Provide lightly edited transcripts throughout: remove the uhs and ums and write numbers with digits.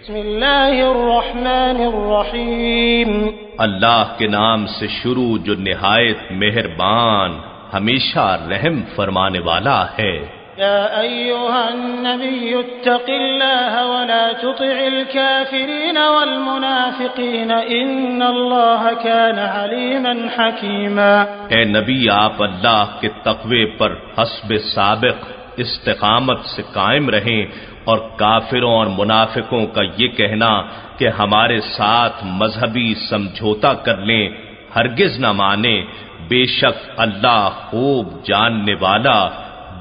بسم اللہ الرحمن الرحیم، اللہ کے نام سے شروع جو نہایت مہربان ہمیشہ رحم فرمانے والا ہے۔ یا ایھا النبی اتق اللہ ولا تطع الکافرین والمنافقین ان اللہ کان علیما حکیما۔ اے نبی، آپ اللہ کے تقوی پر حسب سابق استقامت سے قائم رہیں، اور کافروں اور منافقوں کا یہ کہنا کہ ہمارے ساتھ مذہبی سمجھوتا کر لیں ہرگز نہ مانیں۔ بے شک اللہ خوب جاننے والا،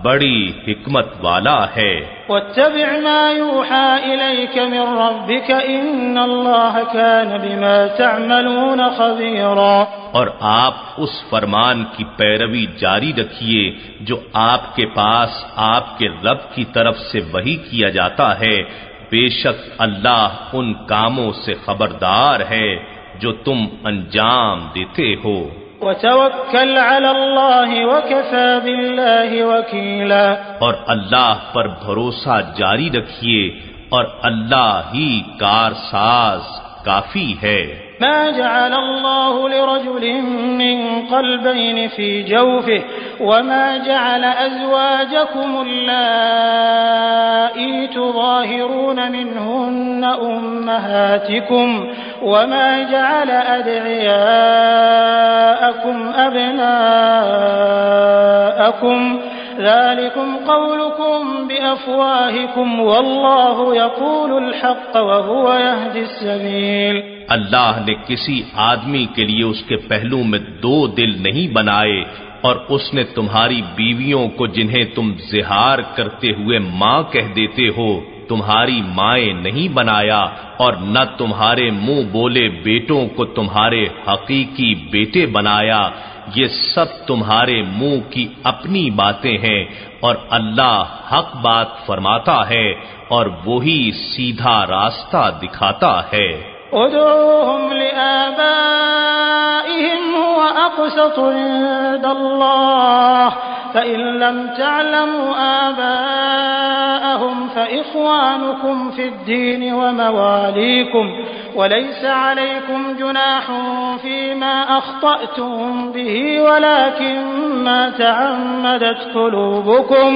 بڑی حکمت والا ہے۔ واتبع ما یوحى الیک من ربک ان اللہ کان بما تعملون خبیرا۔ اور آپ اس فرمان کی پیروی جاری رکھیے جو آپ کے پاس آپ کے رب کی طرف سے وحی کیا جاتا ہے۔ بے شک اللہ ان کاموں سے خبردار ہے جو تم انجام دیتے ہو۔ وتوکل علی اللہ وکفی باللہ وکیلا۔ اور اللہ پر بھروسہ جاری رکھیے، اور اللہ ہی کارساز کافی ہے۔ ما جعل الله لرجل من قلبين في جوفه وما جعل أزواجكم اللائي تظاهرون منهن أمهاتكم وما جعل أدعياءكم أبناءكم ذلكم قولكم بأفواهكم والله يقول الحق وهو يهدي السبيل۔ اللہ نے کسی آدمی کے لیے اس کے پہلو میں دو دل نہیں بنائے، اور اس نے تمہاری بیویوں کو جنہیں تم زہار کرتے ہوئے ماں کہہ دیتے ہو تمہاری مائیں نہیں بنایا، اور نہ تمہارے منہ بولے بیٹوں کو تمہارے حقیقی بیٹے بنایا۔ یہ سب تمہارے منہ کی اپنی باتیں ہیں، اور اللہ حق بات فرماتا ہے اور وہی سیدھا راستہ دکھاتا ہے۔ ادعوهم لآبائهم هو أقسط عند الله فإن لم تعلموا آباءهم فإخوانكم في الدين ومواليكم وليس عليكم جناح فيما أخطأتم به ولكن ما تعمدت قلوبكم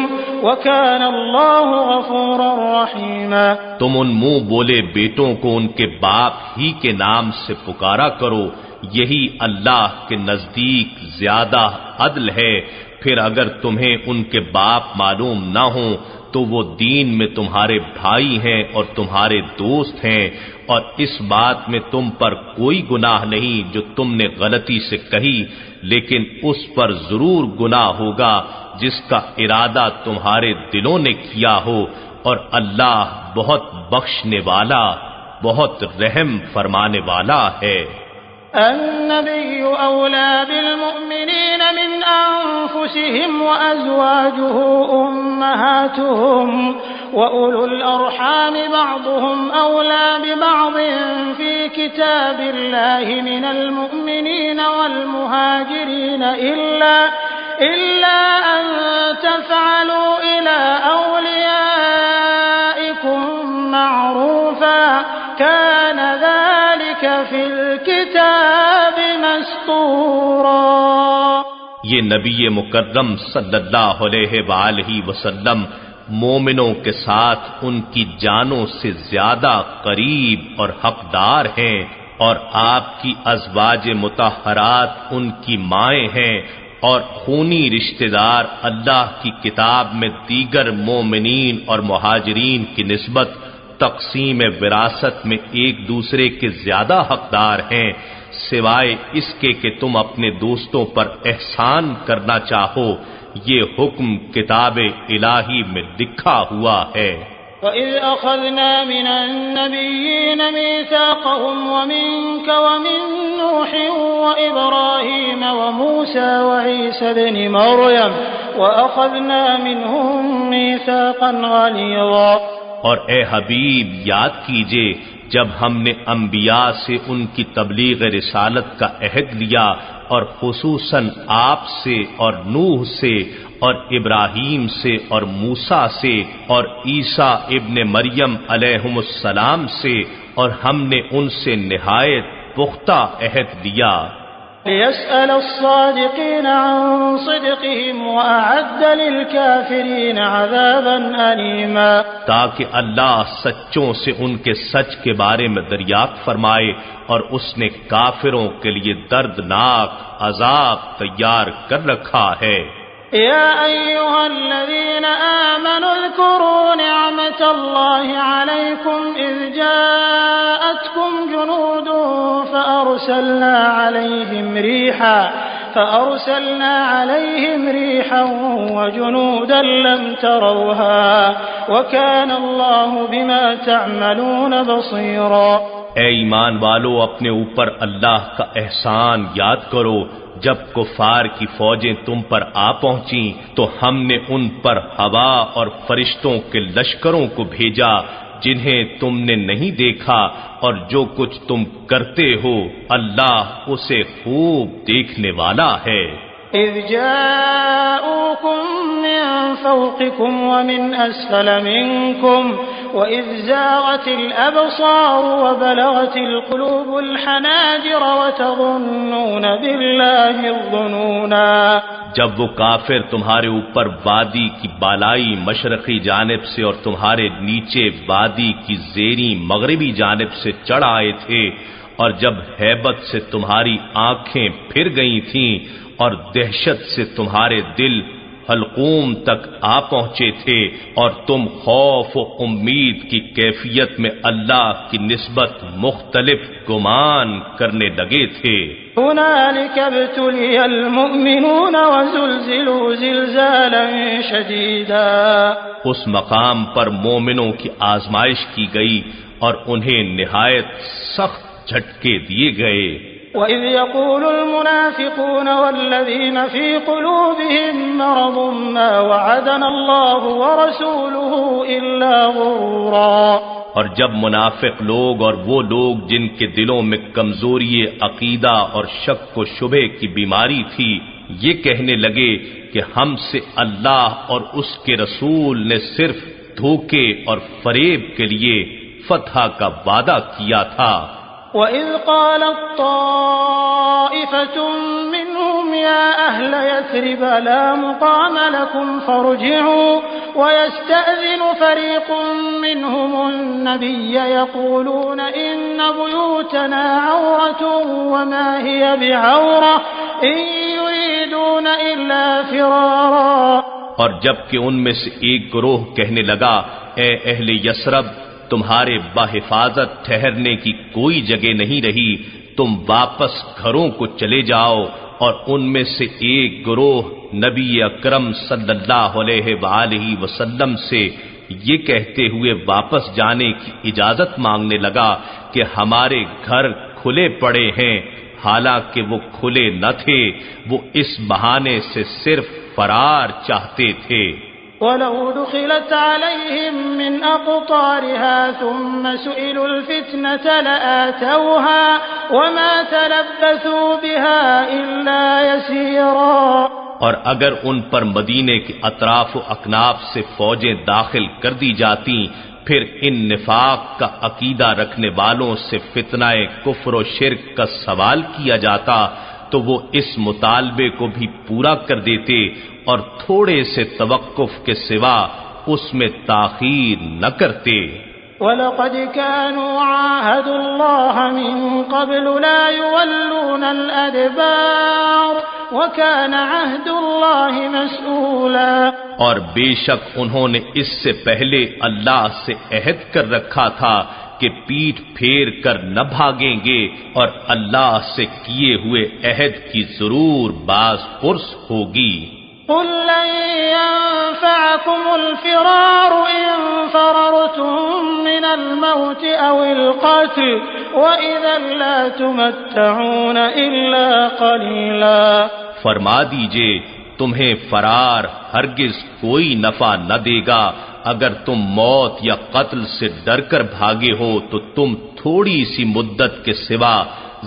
وكان الله غفورا رحيما۔ تم ان منہ بولے بیٹوں کو ان کے باپ ہی کے نام سے پکارا کرو، یہی اللہ کے نزدیک زیادہ عدل ہے۔ پھر اگر تمہیں ان کے باپ معلوم نہ ہوں تو وہ دین میں تمہارے بھائی ہیں اور تمہارے دوست ہیں، اور اس بات میں تم پر کوئی گناہ نہیں جو تم نے غلطی سے کہی، لیکن اس پر ضرور گناہ ہوگا جس کا ارادہ تمہارے دلوں نے کیا ہو، اور اللہ بہت بخشنے والا، بہت رحم فرمانے والا ہے۔ النبي أولى بالمؤمنين من أنفسهم وأزواجه أمهاتهم وأولو الأرحام بعضهم أولى ببعض في كتاب الله من المؤمنين والمهاجرين إلا أن تفعلوا إلى أوليائكم معروفا كان ذلك في الكتاب مسطورا۔ یہ نبی مکرم صلی اللہ علیہ وآلہ وسلم مومنوں کے ساتھ ان کی جانوں سے زیادہ قریب اور حقدار ہیں، اور آپ کی ازواج مطہرات ان کی مائیں ہیں، اور خونی رشتہ دار اللہ کی کتاب میں دیگر مومنین اور مہاجرین کی نسبت تقسیم وراثت میں ایک دوسرے کے زیادہ حقدار ہیں، سوائے اس کے کہ تم اپنے دوستوں پر احسان کرنا چاہو۔ یہ حکم کتاب الہی میں لکھا ہوا ہے۔ وَإِذْ أَخَذْنَا مِنَ النَّبِيِّينَ مِيثَاقَهُمْ وَمِنكَ وَمِن نُوحٍ وَإِبْرَاهِيمَ وَمُوسَى وَعِيسَى ابْنِ مَرْيَمَ وَأَخَذْنَا مِنْهُم مِيثَاقًا غَلِيظًا۔ اور اے حبیب یاد کیجئے جب ہم نے انبیاء سے ان کی تبلیغ رسالت کا عہد لیا، اور خصوصاً آپ سے اور نوح سے اور ابراہیم سے اور موسیٰ سے اور عیسیٰ ابن مریم علیہم السلام سے، اور ہم نے ان سے نہایت پختہ عہد لیا۔ ليسأل الصادقين عن صدقهم وأعد للكافرين عذابا أليما، تاکہ اللہ سچوں سے ان کے سچ کے بارے میں دریافت فرمائے، اور اس نے کافروں کے لیے دردناک عذاب تیار کر رکھا ہے۔ يا أيها الذين آمنوا اذكروا نعمة الله عليكم إذ جاءتكم جنود فأرسلنا عليهم ريحا وجنودا لم تروها وكان الله بما تعملون بصيرا۔ اے ایمان والو، اپنے اوپر اللہ کا احسان یاد کرو۔ جب کفار کی فوجیں تم پر آ پہنچیں تو ہم نے ان پر ہوا اور فرشتوں کے لشکروں کو بھیجا جنہیں تم نے نہیں دیکھا، اور جو کچھ تم کرتے ہو اللہ اسے خوب دیکھنے والا ہے۔ إذ جاءوكم من فوقكم ومن أسفل منكم وإذ زاغت الأبصار وبلغت القلوب الحناجر وتظنون بالله الظنونا، جب وہ کافر تمہارے اوپر وادی کی بالائی مشرقی جانب سے اور تمہارے نیچے وادی کی زیریں مغربی جانب سے چڑھ آئے تھے، اور جب ہیبت سے تمہاری آنکھیں پھر گئی تھیں اور دہشت سے تمہارے دل حلقوم تک آ پہنچے تھے، اور تم خوف و امید کی کیفیت میں اللہ کی نسبت مختلف گمان کرنے لگے تھے۔ هنالك ابتلي المؤمنون وزلزلوا زلزالا شديدا، اس مقام پر مومنوں کی آزمائش کی گئی اور انہیں نہایت سخت جھٹکے دیے گئے۔ وَإِذْ يَقُولُ الْمُنَافِقُونَ وَالَّذِينَ فِي قُلُوبِهِم مَّرَضٌ مَّا وَعَدَنَا اللَّهُ وَرَسُولُهُ إِلَّا غُرُورًا، اور جب منافق لوگ اور وہ لوگ جن کے دلوں میں کمزوری عقیدہ اور شک و شبہ کی بیماری تھی یہ کہنے لگے کہ ہم سے اللہ اور اس کے رسول نے صرف دھوکے اور فریب کے لیے فتح کا وعدہ کیا تھا۔ وَإِذْ قَالَتْ طَائِفَةٌ مِّنْهُمْ يَا أَهْلَ يَثْرِبَ لَا مُقَامَ لَكُمْ فَارْجِعُوا وَيَسْتَأْذِنُ فَرِيقٌ مِّنْهُمُ النَّبِيَّ يَقُولُونَ إِنَّ بُيُوتَنَا عَوْرَةٌ وَمَا هِيَ بِعَوْرَةٍ إِن يُرِيدُونَ إِلَّا فِرَارًا، اور جب کہ ان میں سے ایک گروہ کہنے لگا، اے اہل یثرب، تمہارے بحفاظت ٹھہرنے کی کوئی جگہ نہیں رہی، تم واپس گھروں کو چلے جاؤ۔ اور ان میں سے ایک گروہ نبی اکرم صلی اللہ علیہ وآلہ وسلم سے یہ کہتے ہوئے واپس جانے کی اجازت مانگنے لگا کہ ہمارے گھر کھلے پڑے ہیں، حالانکہ وہ کھلے نہ تھے، وہ اس بہانے سے صرف فرار چاہتے تھے۔ وَلَوْ دُخِلَتْ عَلَيْهِمْ مِنْ أَقْطَارِهَا ثُمَّ سُئِلُوا الْفِتْنَةَ لَآتَوْهَا وَمَا تَلَبَّثُوا بِهَا إِلَّا يَسِيرًا، اور اگر ان پر مدینے کے اطراف و اکناف سے فوجیں داخل کر دی جاتی، پھر ان نفاق کا عقیدہ رکھنے والوں سے فتنہ کفر و شرک کا سوال کیا جاتا تو وہ اس مطالبے کو بھی پورا کر دیتے اور تھوڑے سے توقف کے سوا اس میں تاخیر نہ کرتے۔ وَلَقَدْ كَانُوا عَاهَدُوا اللَّهَ مِن قَبْلُ لَا يُوَلُّونَ الْأَدْبَارَ وَكَانَ عَهْدُ اللَّهِ مَسْئُولًا، اور بے شک انہوں نے اس سے پہلے اللہ سے عہد کر رکھا تھا کہ پیٹھ پھیر کر نہ بھاگیں گے، اور اللہ سے کیے ہوئے عہد کی ضرور باز پرس ہوگی۔ قُل لَّن يَنفَعَكُمُ الْفِرَارُ إِن فَرَرْتُم مِّنَ الْمَوْتِ أَوِ الْقَتْلِ وَإِذًا لَّا تُمَتَّعُونَ إِلَّا قَلِيلًا، فرما دیجئے تمہیں فرار ہرگز کوئی نفع نہ دے گا، اگر تم موت یا قتل سے ڈر کر بھاگے ہو تو تم تھوڑی سی مدت کے سوا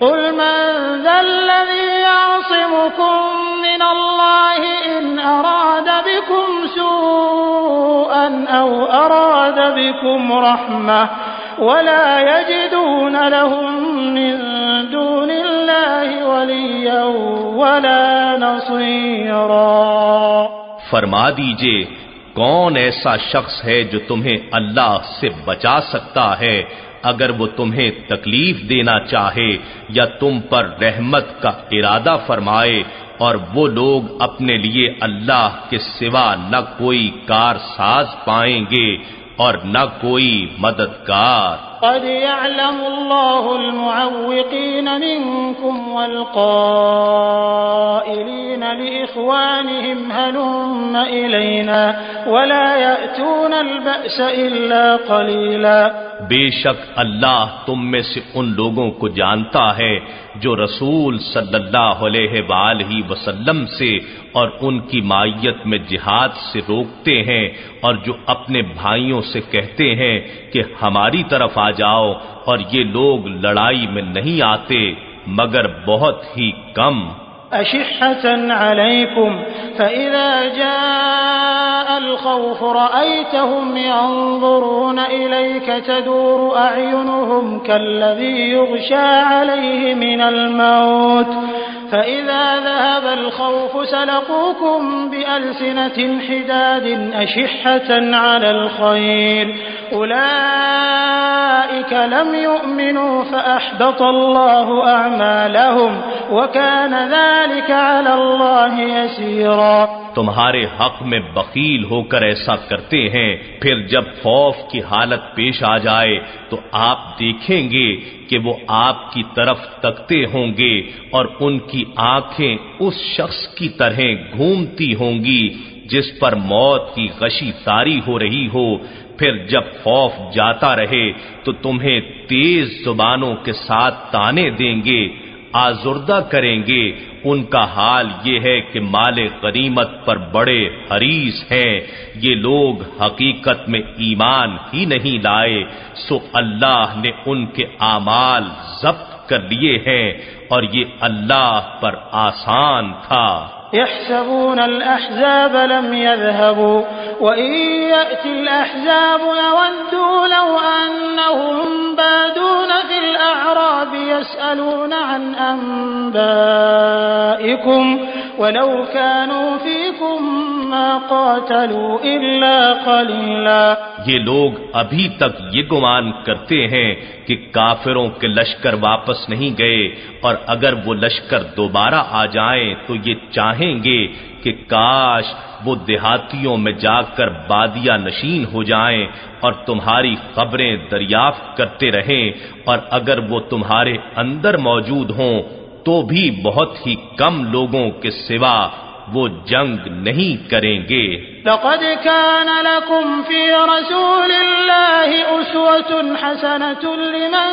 قل من ذا الذي يعصمكم من الله إن أراد بكم سوءا أو أراد بكم رحمة ولا يجدون لهم من دون الله وليا ولا نصيرا۔ فرما دیجئے کون ایسا شخص ہے جو تمہیں اللہ سے بچا سکتا ہے اگر وہ تمہیں تکلیف دینا چاہے یا تم پر رحمت کا ارادہ فرمائے، اور وہ لوگ اپنے لیے اللہ کے سوا نہ کوئی کار ساز پائیں گے اور نہ کوئی مددگار۔ قد يعلم الله المعوقين منكم والقائلين لإخوانهم هلم إلينا ولا يأتون البأس إلا قليلا۔ بے شک اللہ تم میں سے ان لوگوں کو جانتا ہے جو رسول صلی اللہ علیہ وآلہ وسلم سے اور ان کی معیت میں جہاد سے روکتے ہیں، اور جو اپنے بھائیوں سے کہتے ہیں کہ ہماری طرف آ جاؤ، اور یہ لوگ لڑائی میں نہیں آتے مگر بہت ہی کم۔ أشحة عليكم فإذا جاء الخوف رأيتهم ينظرون إليك تدور أعينهم كالذي يغشى عليه من الموت فإذا ذهب الخوف سلقوكم بألسنة حداد أشحة على الخير أولئك لم يؤمنوا فأحبط الله أعمالهم وكان ذلك على الله يسيرا۔ تمہارے حق میں بخیل ہو کر ایسا کرتے ہیں، پھر جب خوف کی حالت پیش آ جائے تو آپ دیکھیں گے کہ وہ آپ کی طرف تکتے ہوں گے اور ان کی آنکھیں اس شخص کی طرح گھومتی ہوں گی جس پر موت کی غشی طاری ہو رہی ہو۔ پھر جب خوف جاتا رہے تو تمہیں تیز زبانوں کے ساتھ طعنے دیں گے، آزردہ کریں گے۔ ان کا حال یہ ہے کہ مال غنیمت پر بڑے حریص ہیں، یہ لوگ حقیقت میں ایمان ہی نہیں لائے، سو اللہ نے ان کے اعمال ضبط کر لیے ہیں اور یہ اللہ پر آسان تھا۔ يحسبون الأحزاب لم يذهبوا وإن يأتي الأحزاب يودوا لو أنهم بادون في الأعراب يسألون عن أنبائكم ولو كانوا فيكم ما قاتلوا إلا قليلا۔ یہ لوگ ابھی تک یہ گمان کرتے ہیں کہ کافروں کے لشکر واپس نہیں گئے، اور اگر وہ لشکر دوبارہ آ جائیں تو یہ چاہیں گے کہ کاش وہ دیہاتیوں میں جا کر بادیہ نشین ہو جائیں اور تمہاری خبریں دریافت کرتے رہیں، اور اگر وہ تمہارے اندر موجود ہوں تو بھی بہت ہی کم لوگوں کے سوا وہ جنگ نہیں کریں گے۔ لقد كان لكم في رسول الله أسوة حسنة لمن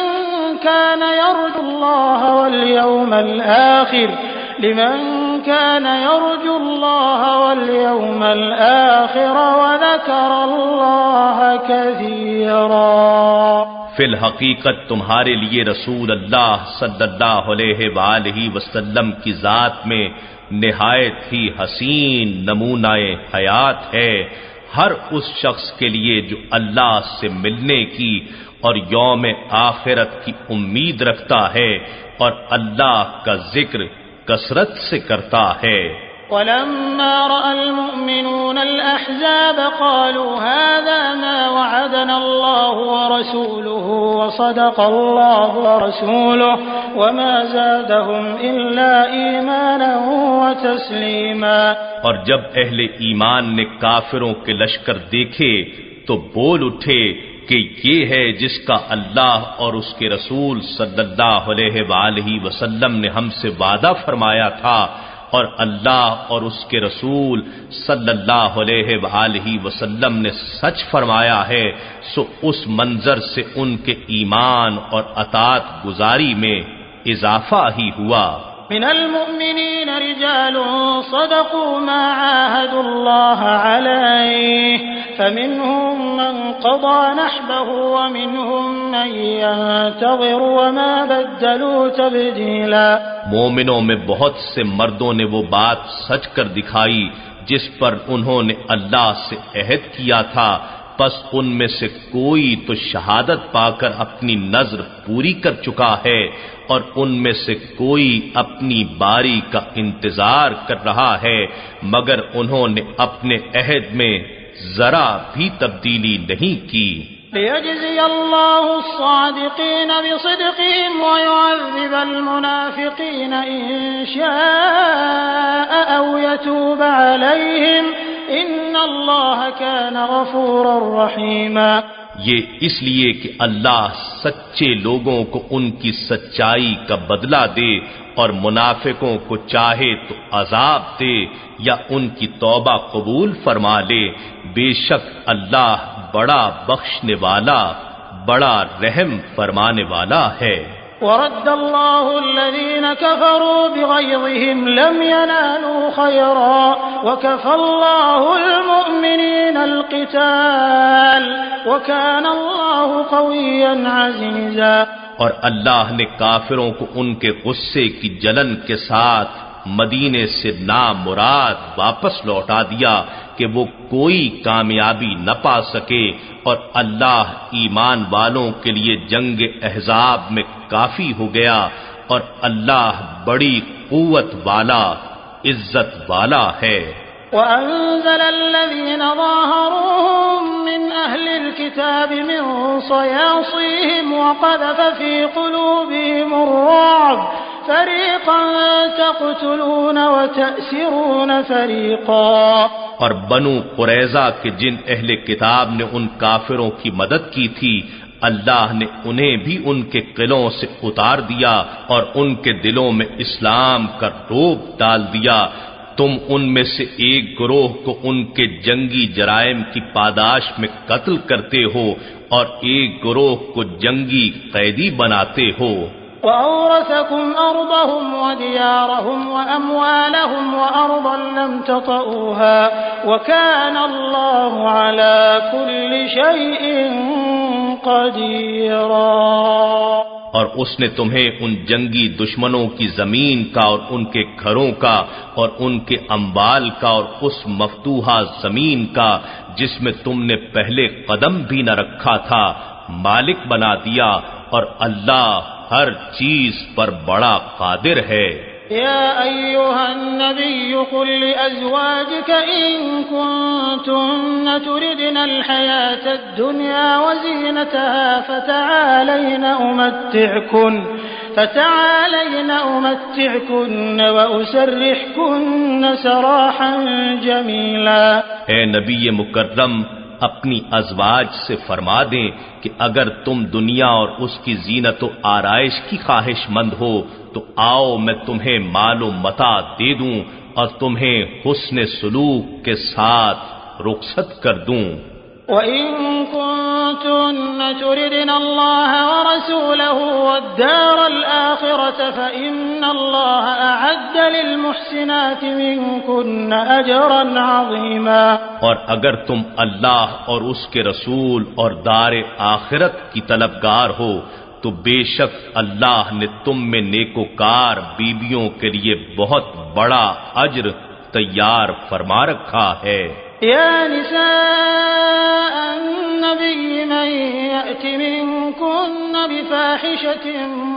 كان يرجو الله واليوم الآخر وذكر الله كثيرا۔ فی الحقیقت تمہارے لیے رسول اللہ صلی اللہ علیہ وآلہ وسلم کی ذات میں نہایت ہی حسین نمونہ حیات ہے ہر اس شخص کے لیے جو اللہ سے ملنے کی اور یوم آخرت کی امید رکھتا ہے اور اللہ کا ذکر کثرت سے کرتا ہے۔ ولما رأى المؤمنون الأحزاب قالوا هذا ما وعدنا الله ورسوله وصدق الله ورسوله وما زادهم إلا إيمانا وتسليما۔ اور جب اہل ایمان نے کافروں کے لشکر دیکھے تو بول اٹھے کہ یہ ہے جس کا اللہ اور اس کے رسول صلی اللہ علیہ وآلہ وسلم نے ہم سے وعدہ فرمایا تھا، اور اللہ اور اس کے رسول صلی اللہ علیہ وآلہ وسلم نے سچ فرمایا ہے، سو اس منظر سے ان کے ایمان اور اطاعت گزاری میں اضافہ ہی ہوا۔ من المؤمنين رجال صدقوا ما عاهدوا الله عليه فمنهم من قضى نحبه ومنهم من ينتظر وما بدلوا تبديلا۔ مومنوں میں بہت سے مردوں نے وہ بات سچ کر دکھائی جس پر انہوں نے اللہ سے عہد کیا تھا، پس ان میں سے کوئی تو شہادت پا کر اپنی نذر پوری کر چکا ہے اور ان میں سے کوئی اپنی باری کا انتظار کر رہا ہے، مگر انہوں نے اپنے عہد میں ذرا بھی تبدیلی نہیں کی۔ ليجزي الله الصادقين بصدقهم ويعذب المنافقين إن شاء أو يتوب عليهم إن الله كان غفورا رحيما۔ یہ اس لیے کہ اللہ سچے لوگوں کو ان کی سچائی کا بدلہ دے اور منافقوں کو چاہے تو عذاب دے یا ان کی توبہ قبول فرما لے، بے شک اللہ بڑا بخشنے والا، بڑا رحم فرمانے والا ہے۔ ورد الله الذين كفروا بغيظهم لم ينالوا خيرا وكفى الله المؤمنين القتال وكان الله قويا عزيزا۔ اور اللہ نے کافروں کو ان کے غصے کی جلن کے ساتھ مدینے سے نامراد واپس لوٹا دیا کہ وہ کوئی کامیابی نہ پا سکے، اور اللہ ایمان والوں کے لیے جنگ احزاب میں کافی ہو گیا، اور اللہ بڑی قوت والا، عزت والا ہے۔ وأنزل الذين ظاهروهم من أهل الكتاب من صياصيهم وقذف في قلوبهم الرعب فريقا تقتلون وتأسرون فريقا۔ اور بنو قریظہ کے جن اہل کتاب نے ان کافروں کی مدد کی تھی، اللہ نے انہیں بھی ان کے قلعوں سے اتار دیا اور ان کے دلوں میں اسلام کا رعب ڈال دیا۔ تم ان میں سے ایک گروہ کو ان کے جنگی جرائم کی پاداش میں قتل کرتے ہو اور ایک گروہ کو جنگی قیدی بناتے ہو۔ وَأَوْرَثَكُمْ أَرْضَهُمْ وَدِيَارَهُمْ وَأَمْوَالَهُمْ وَأَرْضًا لَمْ تَطَئُوهَا وَكَانَ اللَّهُ عَلَى كُلِّ شَيْءٍ قَدِيرًا۔ اور اس نے تمہیں ان جنگی دشمنوں کی زمین کا اور ان کے گھروں کا اور ان کے اموال کا اور اس مفتوحہ زمین کا جس میں تم نے پہلے قدم بھی نہ رکھا تھا مالک بنا دیا، اور اللہ ہر چیز پر بڑا قادر ہے۔ يا أيها النبي قل لأزواجك إن كنتن تردن الحياة الدنيا وزينتها فتعالين أمتعكن وأسرحكن سراحا جميلا۔ اے نبی مکرم، اپنی ازواج سے فرما دیں کہ اگر تم دنیا اور اس کی زینت و آرائش کی خواہش مند ہو تو آؤ میں تمہیں مال و متاع دے دوں اور تمہیں حسن سلوک کے ساتھ رخصت کر دوں۔ وَإِن كُنتُنَّ تُرِدْنَ اللَّهَ وَرَسُولَهُ وَالدَّارَ الْآخِرَةَ فَإِنَّ اللَّهَ أَعَدَّ لِلْمُحْسِنَاتِ مِنكُنَّ أَجْرًا عَظِيمًا۔ اور اگر تم اللہ اور اس کے رسول اور دار آخرت کی طلبگار ہو تو بے شک اللہ نے تم میں نیکوکار بیویوں کے لیے بہت بڑا اجر تیار فرما رکھا ہے۔ يا نساء النبي من يأت منكن بفاحشة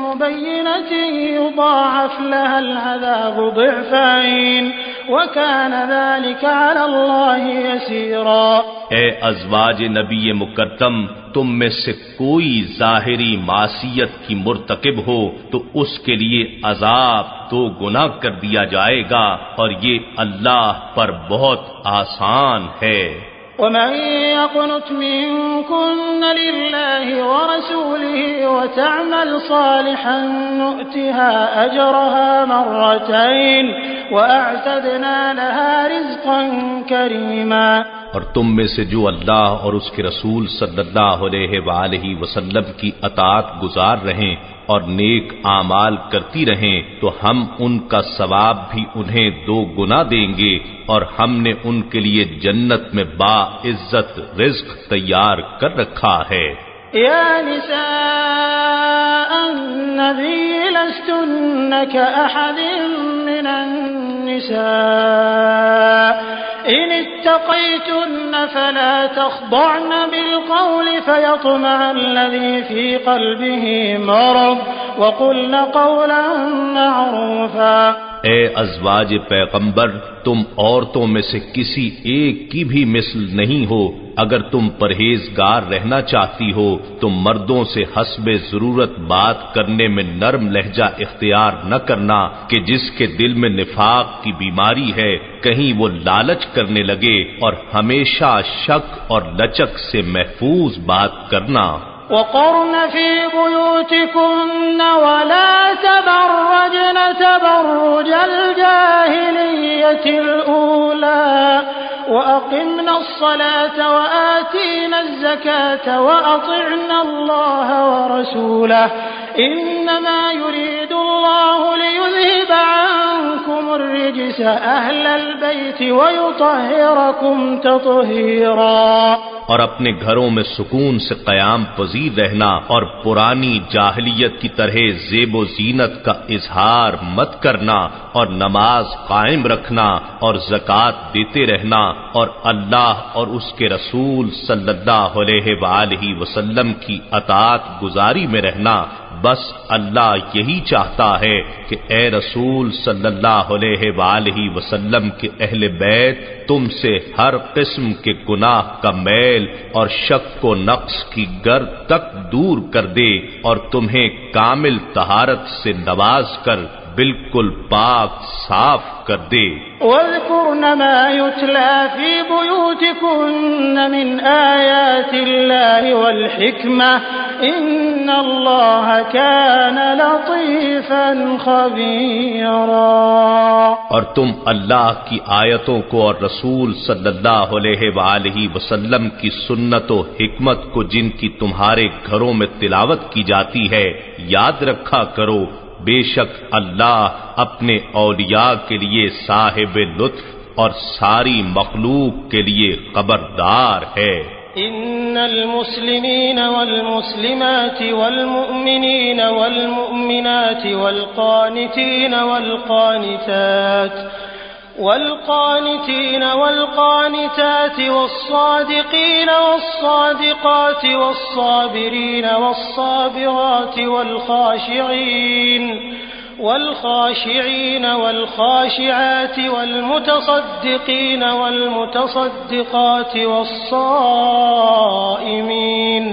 مبينة يضاعف لها العذاب ضعفين وكان ذلك على الله يسيرا۔ اے ازواج نبی مکرم، تم میں سے کوئی ظاہری معصیت کی مرتکب ہو تو اس کے لیے عذاب 2 گنا کر دیا جائے گا، اور یہ اللہ پر بہت آسان ہے۔ ومن يقنت منكن لله ورسوله وتعمل صالحا نؤتها أجرها مرتين وأعتدنا لها رزقا كريما۔ اور تم میں سے جو اللہ اور اس کے رسول صلی اللہ علیہ وآلہ وسلم کی اطاعت گزار رہیں اور نیک اعمال کرتی رہیں تو ہم ان کا ثواب بھی انہیں 2 گنا دیں گے، اور ہم نے ان کے لیے جنت میں باعزت رزق تیار کر رکھا ہے۔ یا نساء النبی لستن کأحد من النساء إن اتقيتن فلا تخضعن بالقول فيطمع الذي في قلبه مرض وقلن قولا معروفا۔ اے ازواج پیغمبر، تم عورتوں میں سے کسی ایک کی بھی مثل نہیں ہو۔ اگر تم پرہیزگار رہنا چاہتی ہو تو مردوں سے حسب ضرورت بات کرنے میں نرم لہجہ اختیار نہ کرنا کہ جس کے دل میں نفاق کی بیماری ہے کہیں وہ لالچ کرنے لگے، اور ہمیشہ شک اور لچک سے محفوظ بات کرنا۔ وقرن في بيوتكن ولا تبرجن تبرج الجاهلية الأولى وأقمنا الصلاة وآتينا الزكاة وأطعنا الله ورسوله إنما يريد الله ليذهب عنكم الرجس أهل البيت ويطهركم تطهيرا۔ اور اپنے گھروں میں سکون سے قیام پذیر رہنا، اور پرانی جاہلیت کی طرح زیب و زینت کا اظہار مت کرنا، اور نماز قائم رکھنا، اور زکوٰۃ دیتے رہنا، اور اللہ اور اس کے رسول صلی اللہ علیہ وآلہ وسلم کی اطاعت گزاری میں رہنا۔ بس اللہ یہی چاہتا ہے کہ اے رسول صلی اللہ علیہ وآلہ وسلم کے اہل بیت تم سے ہر قسم کے گناہ کا میل اور شک و نقص کی گرد تک دور کر دے، اور تمہیں کامل طہارت سے نواز کر بالکل پاک صاف کر دے۔ وَاذْكُرْنَ مَا يُتْلَى فِي بُيُوتِكُنَّ مِنْ آيَاتِ اللَّهِ وَالْحِكْمَةِ إِنَّ اللَّهَ كَانَ لَطِيفًا خَبِيرًا۔ اور تم اللہ کی آیتوں کو اور رسول صلی اللہ علیہ وآلہ وسلم کی سنت و حکمت کو جن کی تمہارے گھروں میں تلاوت کی جاتی ہے یاد رکھا کرو، بے شک اللہ اپنے اولیاء کے لیے صاحب لطف اور ساری مخلوق کے لیے خبردار ہے۔ ان المسلمین والمسلمات والمؤمنین والمؤمنات والقانتین والقانتات والصادقين والصادقات والصابرين والصابرات والخاشعين والخاشعات والمتصدقين والمتصدقات والصائمين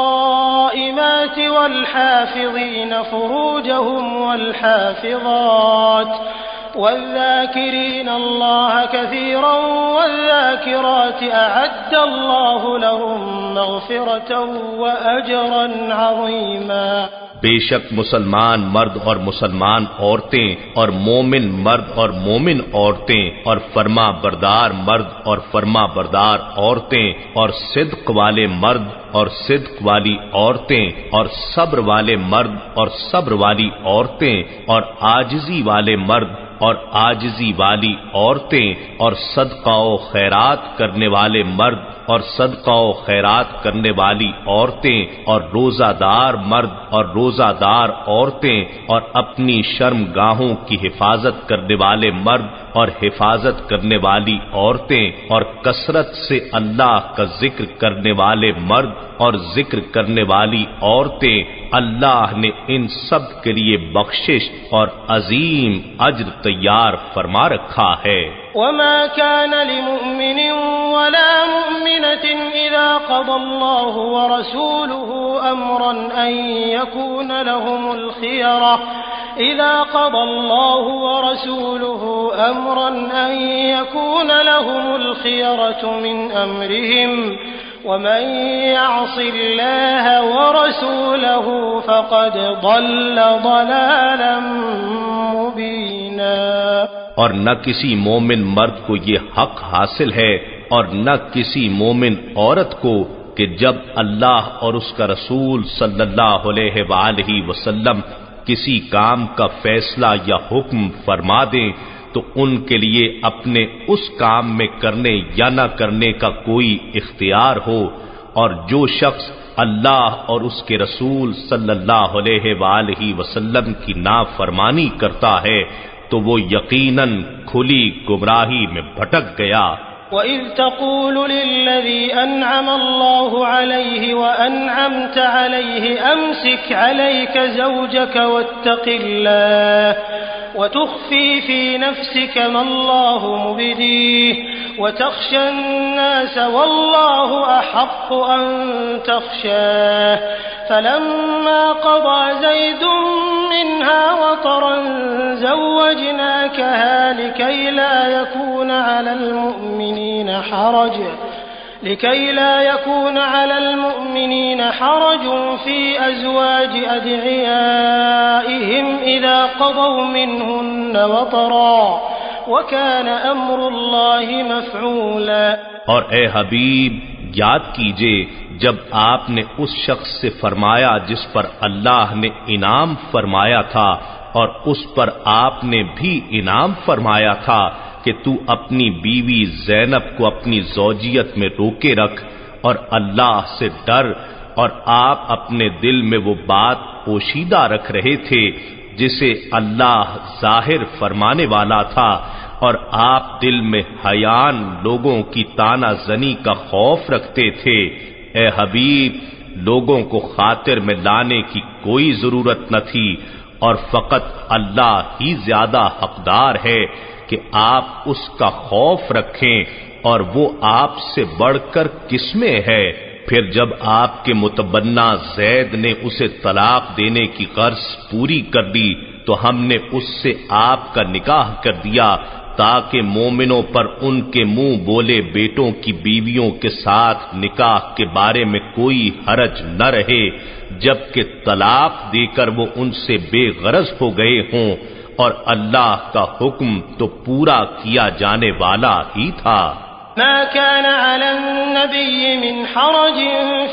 والصائمات والحافظين فروجهم والحافظات والذاكرين الله كثيرا والذاكرات أعد الله لهم مغفرة وأجرا عظيما۔ بے شک مسلمان مرد اور مسلمان عورتیں اور مومن مرد اور مومن عورتیں اور فرما بردار مرد اور فرما بردار عورتیں اور صدق والے مرد اور صدق والی عورتیں اور صبر والے مرد اور صبر والی عورتیں اور عاجزی والے مرد اور عاجزی والی عورتیں اور صدقہ و خیرات کرنے والے مرد اور صدقہ و خیرات کرنے والی عورتیں اور روزہ دار مرد اور روزہ دار عورتیں اور اپنی شرم گاہوں کی حفاظت کرنے والے مرد اور حفاظت کرنے والی عورتیں اور کثرت سے اللہ کا ذکر کرنے والے مرد اور ذکر کرنے والی عورتیں، اللہ نے ان سب کے لیے بخشش اور عظیم اجر تیار فرما رکھا ہے۔ وما كان لمؤمن ولا مؤمنة إذا قضى الله ورسوله أمرا أن يكون لهم الخيرة إذا قضى الله ورسوله أمرا أن يكون لهم الخيرة من أمرهم ومن يعص الله ورسوله فقد ضل ضلالا مبينا۔ اور نہ کسی مومن مرد کو یہ حق حاصل ہے اور نہ کسی مومن عورت کو کہ جب اللہ اور اس کا رسول صلی اللہ علیہ وآلہ وسلم کسی کام کا فیصلہ یا حکم فرما دیں تو ان کے لیے اپنے اس کام میں کرنے یا نہ کرنے کا کوئی اختیار ہو، اور جو شخص اللہ اور اس کے رسول صلی اللہ علیہ وآلہ وسلم کی نافرمانی کرتا ہے تو وہ یقیناً کھلی گمراہی میں بھٹک گیا۔ وَإِذْ تَقُولُ لِلَّذِي أَنْعَمَ اللَّهُ عَلَيْهِ وَأَنْعَمْتَ عَلَيْهِ أَمْسِكْ عَلَيْكَ زَوْجَكَ وَاتَّقِ اللَّهَ وَتُخْفِي فِي نَفْسِكَ مَا اللَّهُ مُبْدِيهِ وَتَخْشَى النَّاسَ وَاللَّهُ أَحَقُّ أَن تَخْشَاهُ فَلَمَّا قَضَى زَيْدٌ مِّنْهَا وَطَرًا زَوَّجْنَاكَهَا لِكَيْ لا يكون على المؤمنين حرج في أزواج أدعيائهم إذا قضوا منهن وطرا وكان أمر الله مفعولا۔ اور اے حبیب یاد کیجئے جب آپ نے اس شخص سے فرمایا جس پر اللہ نے انعام فرمایا تھا اور اس پر آپ نے بھی انعام فرمایا تھا کہ تو اپنی بیوی زینب کو اپنی زوجیت میں روکے رکھ اور اللہ سے ڈر، اور آپ اپنے دل میں وہ بات پوشیدہ رکھ رہے تھے جسے اللہ ظاہر فرمانے والا تھا، اور آپ دل میں حیان لوگوں کی طعنہ زنی کا خوف رکھتے تھے۔ اے حبیب لوگوں کو خاطر میں لانے کی کوئی ضرورت نہ تھی، اور فقط اللہ ہی زیادہ حقدار ہے کہ آپ اس کا خوف رکھیں، اور وہ آپ سے بڑھ کر کس میں ہے۔ پھر جب آپ کے متبنہ زید نے اسے طلاق دینے کی غرض پوری کر دی تو ہم نے اس سے آپ کا نکاح کر دیا تاکہ مومنوں پر ان کے منہ بولے بیٹوں کی بیویوں کے ساتھ نکاح کے بارے میں کوئی حرج نہ رہے، جبکہ طلاق دے کر وہ ان سے بے غرض ہو گئے ہوں، اور اللہ کا حکم تو پورا کیا جانے والا ہی تھا۔ ما كان على النبي من حرج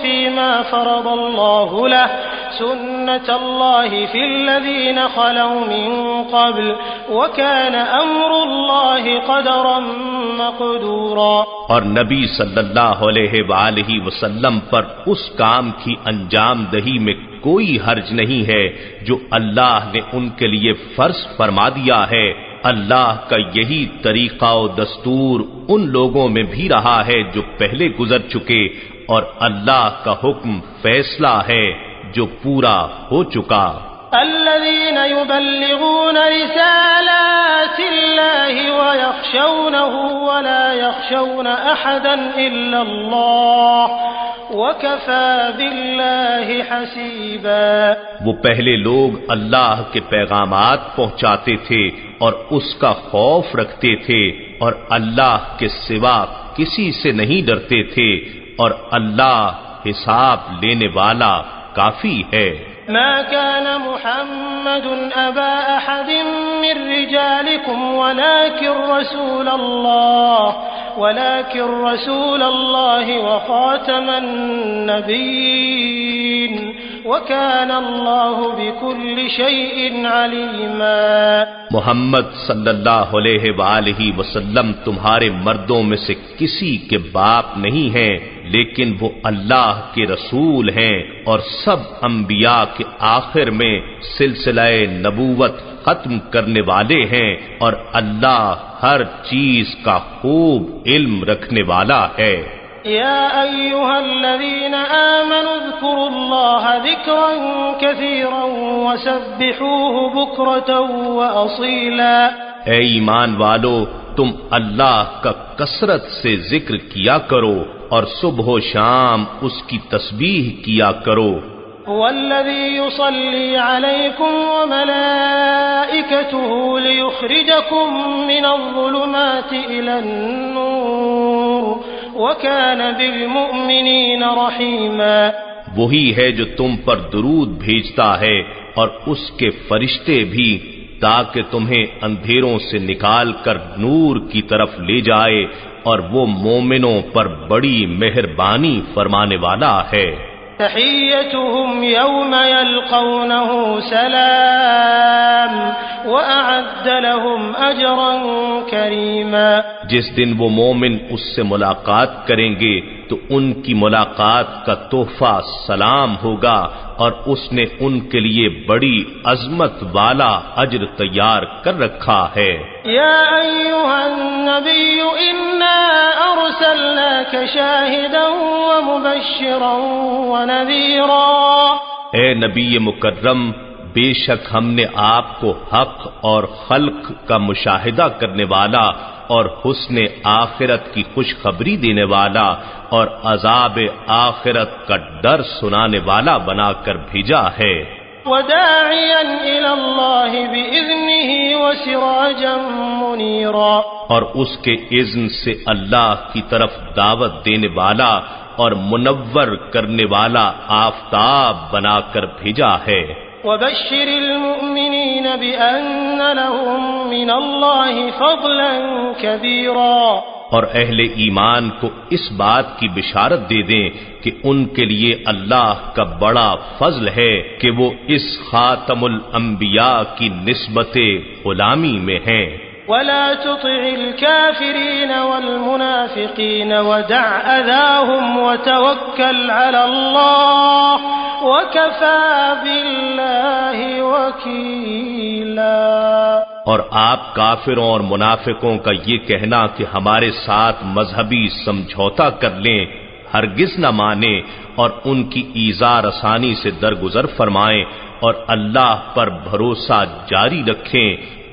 فيما فرض الله له سنة الله في الذين خلوا من قبل وكان أمر الله قدرا مقدورا۔ اور نبی صلی اللہ علیہ وآلہ وسلم پر اس کام کی انجام دہی میں کوئی حرج نہیں ہے جو اللہ نے ان کے لیے فرض فرما دیا ہے۔ اللہ کا یہی طریقہ و دستور ان لوگوں میں بھی رہا ہے جو پہلے گزر چکے، اور اللہ کا حکم فیصلہ ہے جو پورا ہو چکا۔ الذين يبلغون رسالات الله ويخشونه ولا يخشون أحدا إلا الله وكفى بالله حسيبا۔ وہ پہلے لوگ اللہ کے پیغامات پہنچاتے تھے اور اس کا خوف رکھتے تھے، اور اللہ کے سوا کسی سے نہیں ڈرتے تھے، اور اللہ حساب لینے والا کافی ہے۔ ما كان محمد أبا أحد من رجالكم ولكن رسول الله وخاتم النبيين وكان الله بكل شيء عليما۔ محمد صلی اللہ علیہ وآلہ وسلم تمہارے مردوں میں سے کسی کے باپ نہیں ہیں، لیکن وہ اللہ کے رسول ہیں اور سب انبیاء کے آخر میں سلسلہ نبوت ختم کرنے والے ہیں، اور اللہ ہر چیز کا خوب علم رکھنے والا ہے۔ يا أيها الذين آمنوا اذكروا الله ذكرا كثيرا وسبحوه بكرة وأصيلا۔ اے ایمان والو تم اللہ کا کثرت سے ذکر کیا کرو اور صبح و شام اس کی تسبیح کیا کرو۔ هو الذي يصلي عليكم وملائكته ليخرجكم من الظلمات إلى النور وكان بالمؤمنين رحيما۔ وہی ہے جو تم پر درود بھیجتا ہے اور اس کے فرشتے بھی تاکہ تمہیں اندھیروں سے نکال کر نور کی طرف لے جائے، اور وہ مومنوں پر بڑی مہربانی فرمانے والا ہے۔ تحیتهم یوم یلقونه سلام وأعد لهم اجرا کریما۔ جس دن وہ مومن اس سے ملاقات کریں گے تو ان کی ملاقات کا تحفہ سلام ہوگا، اور اس نے ان کے لیے بڑی عظمت والا اجر تیار کر رکھا ہے۔ یا ایھا النبی انا ارسلناک شاہدا ومبشرا ونذیرا۔ اے نبی مکرم، بے شک ہم نے آپ کو حق اور خلق کا مشاہدہ کرنے والا اور حسن آخرت کی خوشخبری دینے والا اور عذاب آخرت کا ڈر سنانے والا بنا کر بھیجا ہے۔ وداعیا الی اللہ باذنہ وسراجا منیرا۔ اور اس کے اذن سے اللہ کی طرف دعوت دینے والا اور منور کرنے والا آفتاب بنا کر بھیجا ہے۔ وبشر المؤمنین بأن لهم من اللہ فضلا کبیرا۔ اور اہل ایمان کو اس بات کی بشارت دے دیں کہ ان کے لیے اللہ کا بڑا فضل ہے کہ وہ اس خاتم الانبیاء کی نسبت غلامی میں ہیں۔ ولا تطع الكافرین والمنافقین ودع اذاهم وتوکل علی اللہ وکفى باللہ وکیلا۔ اور آپ کافروں اور منافقوں کا یہ کہنا کہ ہمارے ساتھ مذہبی سمجھوتا کر لیں ہرگز نہ مانیں، اور ان کی ایذا رسانی سے درگزر فرمائیں، اور اللہ پر بھروسہ جاری رکھیں،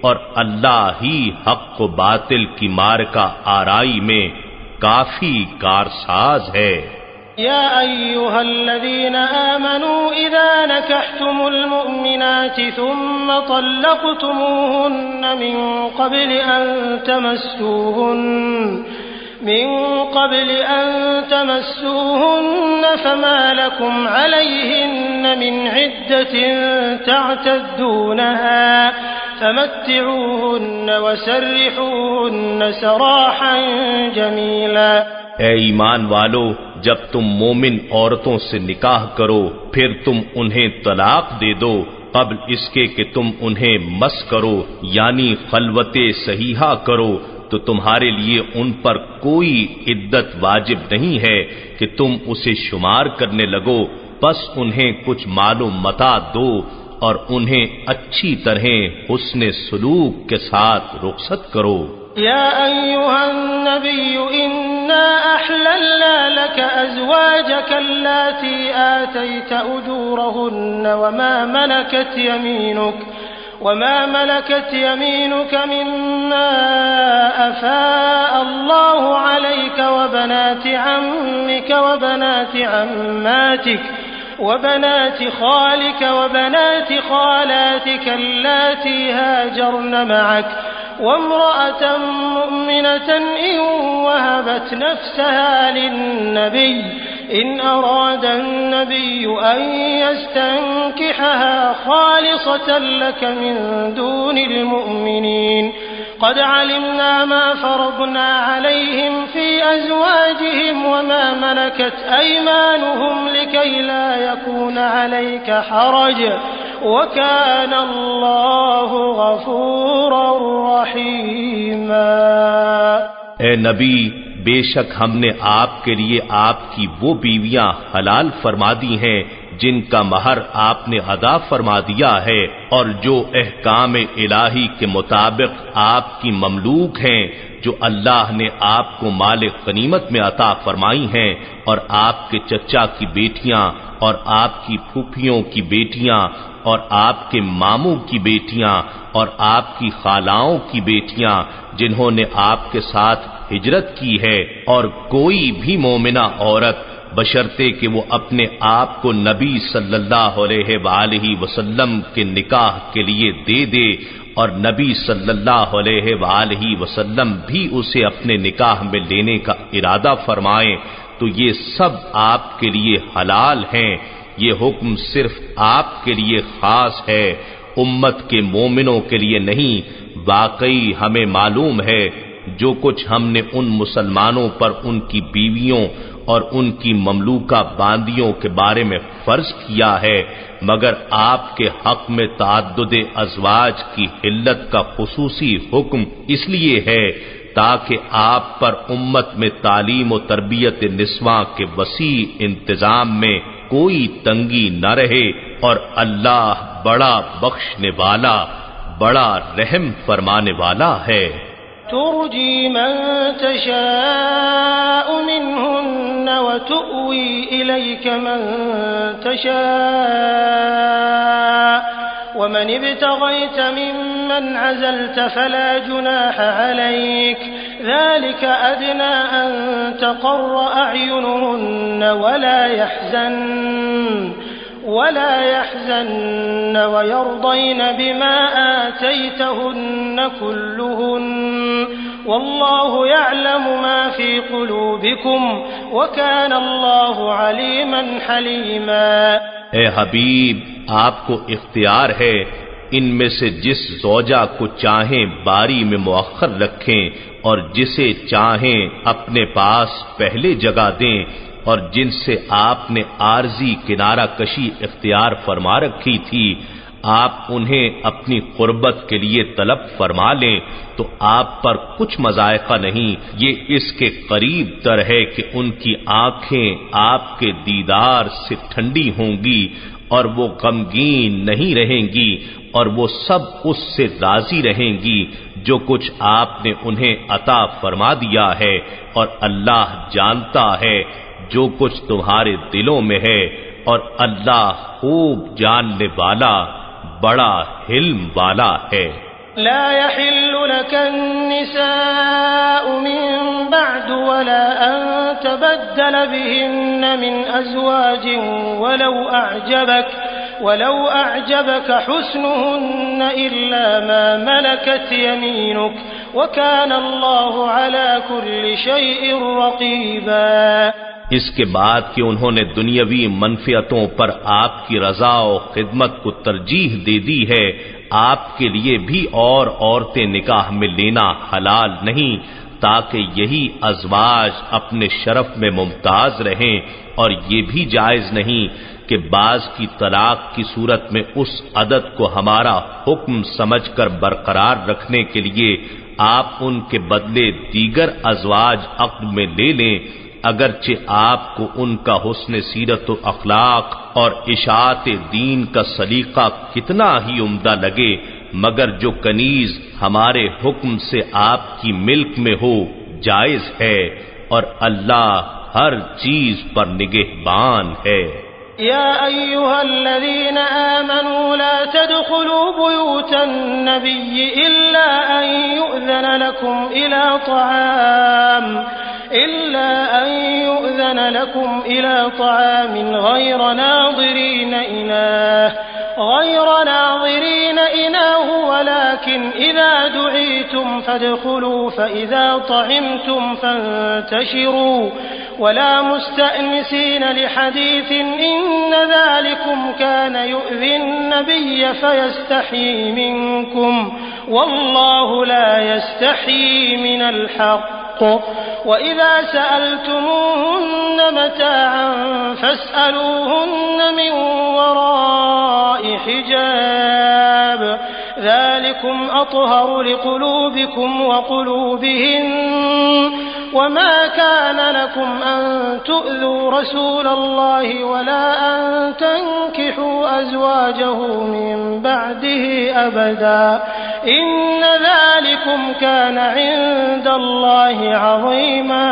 اور اللہ ہی حق و باطل کی معرکہ آرائی میں کافی کارساز ہے۔ یا ایھا الذین آمنوا اذا نکحتم المؤمنات ثم طلقتموهن من قبل أن تمسوهن فما لكم عليهن من عدة تعتدونها فمتعوهن وسرحوهن سراحا جميلا۔ اے ایمان والو، جب تم مومن عورتوں سے نکاح کرو پھر تم انہیں طلاق دے دو قبل اس کے کہ تم انہیں مس کرو، یعنی خلوت صحیحہ کرو، تو تمہارے لیے ان پر کوئی عدت واجب نہیں ہے کہ تم اسے شمار کرنے لگو، بس انہیں کچھ مال و متاع دو اور انہیں اچھی طرح حسن سلوک کے ساتھ رخصت کرو۔ یا ایھا النبی انا احللنا لك ازواجك اللاتی آتیت اجورهن وما ملكت يمينك مما أفاء الله عليك وبنات عمك وبنات عماتك وبنات خالك وبنات خالاتك اللاتي هاجرن معك وامرأة مؤمنة إن وهبت نفسها للنبي إن أراد النبي أن يستنكحها خالصة لك من دون المؤمنين قد علمنا ما فرضنا عليهم في أزواجهم وما ملكت أيمانهم لكي لا يكون عليك حرج وكان الله غفورا رحيما۔ اے نبی، بے شک ہم نے آپ کے لیے آپ کی وہ بیویاں حلال فرما دی ہیں جن کا مہر آپ نے ادا فرما دیا ہے اور جو احکام الہی کے مطابق آپ کی مملوک ہیں، جو اللہ نے آپ کو مال غنیمت میں عطا فرمائی ہیں، اور آپ کے چچا کی بیٹیاں اور آپ کی پھوپھیوں کی بیٹیاں اور آپ کے ماموں کی بیٹیاں اور آپ کی خالاؤں کی بیٹیاں جنہوں نے آپ کے ساتھ ہجرت کی ہے، اور کوئی بھی مومنہ عورت بشرطے کہ وہ اپنے آپ کو نبی صلی اللہ علیہ وآلہ وسلم کے نکاح کے لیے دے دے اور نبی صلی اللہ علیہ وآلہ وسلم بھی اسے اپنے نکاح میں لینے کا ارادہ فرمائیں تو یہ سب آپ کے لیے حلال ہیں۔ یہ حکم صرف آپ کے لیے خاص ہے، امت کے مومنوں کے لیے نہیں، واقعی ہمیں معلوم ہے جو کچھ ہم نے ان مسلمانوں پر ان کی بیویوں اور ان کی مملوکہ باندیوں کے بارے میں فرض کیا ہے، مگر آپ کے حق میں تعدد ازواج کی حلت کا خصوصی حکم اس لیے ہے تاکہ آپ پر امت میں تعلیم و تربیت نسواں کے وسیع انتظام میں کوئی تنگی نہ رہے، اور اللہ بڑا بخشنے والا، بڑا رحم فرمانے والا ہے۔ ترجي من تشاء منهن وتؤوي إليك من تشاء ومن ابتغيت ممن عزلت فلا جناح عليك ذلك أدنى أن تقر أعينهن ولا يحزن ويرضين بما آتيتهن كلهن والله يعلم ما في قلوبكم وكان الله عليما حليما۔ اے حبیب، آپ کو اختیار ہے ان میں سے جس زوجہ کو چاہیں باری میں مؤخر رکھیں اور جسے چاہیں اپنے پاس پہلے جگہ دیں، اور جن سے آپ نے عارضی کنارہ کشی اختیار فرما رکھی تھی آپ انہیں اپنی قربت کے لیے طلب فرما لیں تو آپ پر کچھ مذائقہ نہیں، یہ اس کے قریب تر ہے کہ ان کی آنکھیں آپ کے دیدار سے ٹھنڈی ہوں گی اور وہ غمگین نہیں رہیں گی، اور وہ سب اس سے راضی رہیں گی جو کچھ آپ نے انہیں عطا فرما دیا ہے، اور اللہ جانتا ہے جو کچھ تمہارے دلوں میں ہے، اور اللہ خوب جاننے والا، بڑا حلم والا ہے۔ لا يحل لك النساء من بعد ولا أن تبدل بهن من أزواج ولو أعجبك حسنهن إلا ما ملكت يمينك وكان الله على كل شيء رقيبا۔ اس کے بعد کہ انہوں نے دنیاوی منفعتوں پر آپ کی رضا و خدمت کو ترجیح دے دی ہے، آپ کے لیے بھی اور عورتیں نکاح میں لینا حلال نہیں، تاکہ یہی ازواج اپنے شرف میں ممتاز رہیں، اور یہ بھی جائز نہیں کہ بعض کی طلاق کی صورت میں اس عدد کو ہمارا حکم سمجھ کر برقرار رکھنے کے لیے آپ ان کے بدلے دیگر ازواج عقد میں لے لیں، اگرچہ آپ کو ان کا حسن سیرت و اخلاق اور اشاعت دین کا سلیقہ کتنا ہی عمدہ لگے، مگر جو کنیز ہمارے حکم سے آپ کی ملک میں ہو جائز ہے، اور اللہ ہر چیز پر نگہبان ہے۔ يا أيها الذين آمنوا لا تدخلوا بيوت النبي إلا أن يؤذن لكم إلى طعام غير ناظرين إناه ولكن إذا دعيتم فادخلوا فإذا طعمتم فانتشروا ولا مستأنسين لحديث إن ذلكم كان يؤذي النبي فيستحيي منكم والله لا يستحيي من الحق وإذا سألتموهن متاعا فاسألوهن من وراء حجاب ذلكم أطهر لقلوبكم وقلوبهن وما كان لكم أن تؤذوا رسول الله ولا أن تنكحوا أزواجه من بعده أبدا إن ذلكم كان عند الله عظيما۔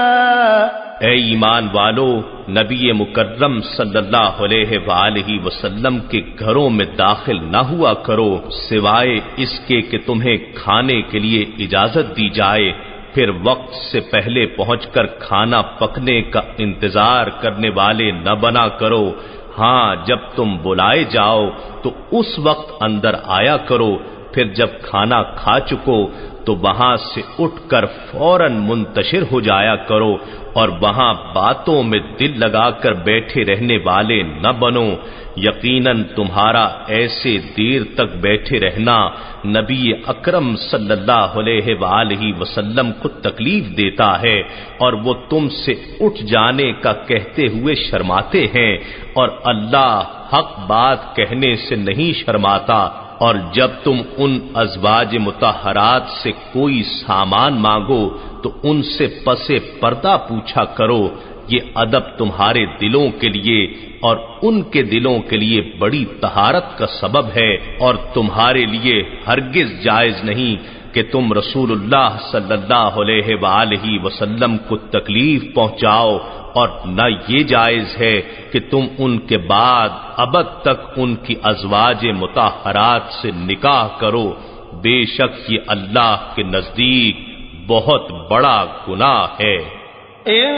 اے ایمان والو، نبی مکرم صلی اللہ علیہ وآلہ وسلم کے گھروں میں داخل نہ ہوا کرو سوائے اس کے کہ تمہیں کھانے کے لیے اجازت دی جائے، پھر وقت سے پہلے پہنچ کر کھانا پکنے کا انتظار کرنے والے نہ بنا کرو، ہاں جب تم بلائے جاؤ تو اس وقت اندر آیا کرو، پھر جب کھانا کھا چکو تو وہاں سے اٹھ کر فوراً منتشر ہو جایا کرو اور وہاں باتوں میں دل لگا کر بیٹھے رہنے والے نہ بنو۔ یقیناً تمہارا ایسے دیر تک بیٹھے رہنا نبی اکرم صلی اللہ علیہ وآلہ وسلم کو تکلیف دیتا ہے، اور وہ تم سے اٹھ جانے کا کہتے ہوئے شرماتے ہیں، اور اللہ حق بات کہنے سے نہیں شرماتا۔ اور جب تم ان ازواج مطہرات سے کوئی سامان مانگو تو ان سے پس پردہ پوچھا کرو، یہ ادب تمہارے دلوں کے لیے اور ان کے دلوں کے لیے بڑی طہارت کا سبب ہے، اور تمہارے لیے ہرگز جائز نہیں کہ تم رسول اللہ صلی اللہ علیہ وآلہ وسلم کو تکلیف پہنچاؤ، اور نہ یہ جائز ہے کہ تم ان کے بعد ابد تک ان کی ازواج مطہرات سے نکاح کرو، بے شک یہ اللہ کے نزدیک بہت بڑا گناہ ہے۔ إن